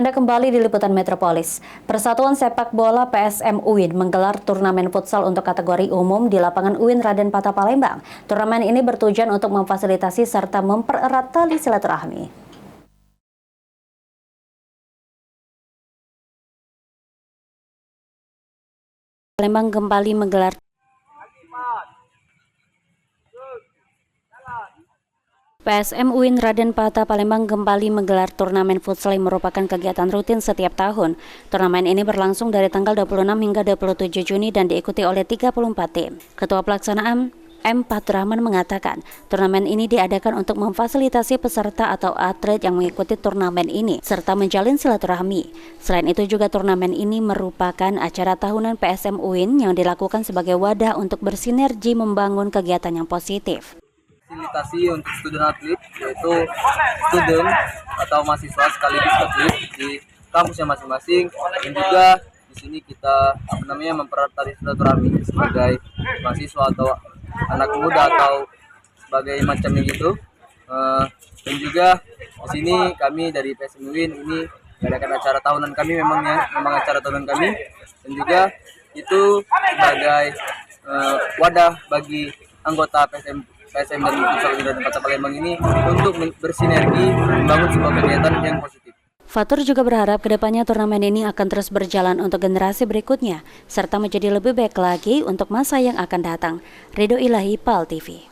Anda kembali di Liputan Metropolis. Persatuan Sepak Bola PSM UIN menggelar turnamen futsal untuk kategori umum di lapangan UIN Raden Patah Palembang. Turnamen ini bertujuan untuk memfasilitasi serta mempererat tali silaturahmi. Palembang kembali menggelar PSM UIN Raden Patah Palembang kembali menggelar turnamen futsal yang merupakan kegiatan rutin setiap tahun. Turnamen ini berlangsung dari tanggal 26 hingga 27 Juni dan diikuti oleh 34 tim. Ketua Pelaksanaan M. Patrahman mengatakan, turnamen ini diadakan untuk memfasilitasi peserta atau atlet yang mengikuti turnamen ini, serta menjalin silaturahmi. Selain itu juga turnamen ini merupakan acara tahunan PSM UIN yang dilakukan sebagai wadah untuk bersinergi membangun kegiatan yang positif. Fasilitasi untuk student atlet, yaitu student atau mahasiswa sekaligus atlet di kampusnya masing-masing, dan juga di sini kita mempererat tali silaturahmi sebagai mahasiswa atau anak muda atau sebagai macamnya gitu. Dan juga di sini kami dari PSM UIN ini mengadakan acara tahunan kami, memang acara tahunan kami, dan juga itu sebagai wadah bagi anggota PSM dan Futsal Raden Patah Palembang ini untuk bersinergi membangun sebuah kegiatan yang positif. Fatur juga berharap kedepannya turnamen ini akan terus berjalan untuk generasi berikutnya, serta menjadi lebih baik lagi untuk masa yang akan datang. Ridho Ilahi, PAL TV.